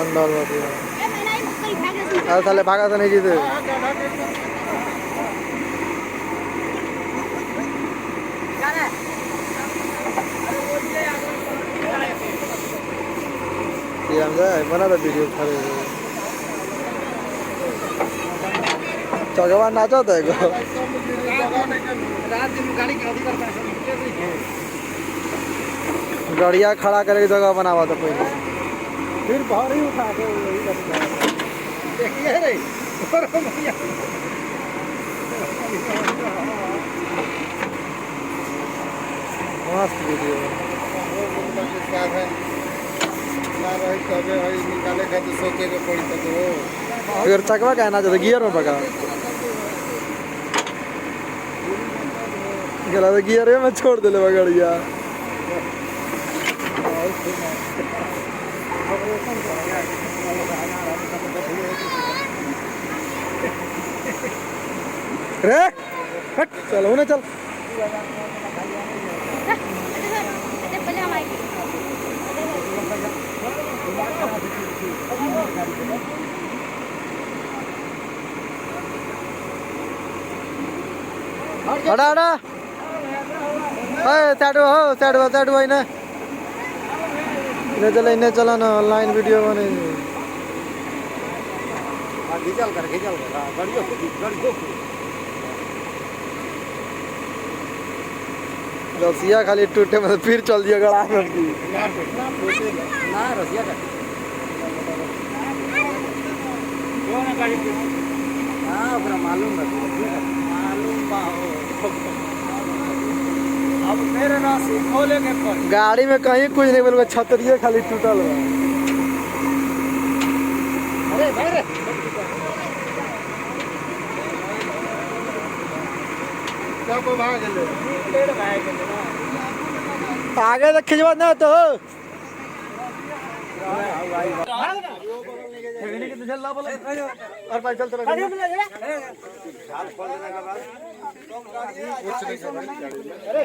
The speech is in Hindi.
अंदाज होती है अरे साले भागा तो नहीं जीते ये हम जाए बना था वीडियो खड़े चौगवा नाचा था एगो गाड़िया खड़ा करे की जगह बनावा था पहले फिर भारी उठा के देखिए रे मस्त वीडियो निकाले खातिर सोचे के पड़ी तो फिर चकवा कहना चाहिए गियर में पका गला तो गियर में छोड़ दे ले गाड़िया रे हट चलो ना चल हटा हटा साइड भाई ना इन्हें चला ना ऑनलाइन वीडियो बने घिचल कर रसिया खाली टूटे मतलब फिर चल दिया गड़ा ना रसिया का मालूम अब मेरे राशि खोले के पर गाड़ी में कहीं कुछ नहीं बोल छतरिए खाली टूटल है अरे भाई रे सब भाग गेले आगे से खिंचवा ना तो और भाई चल तेरा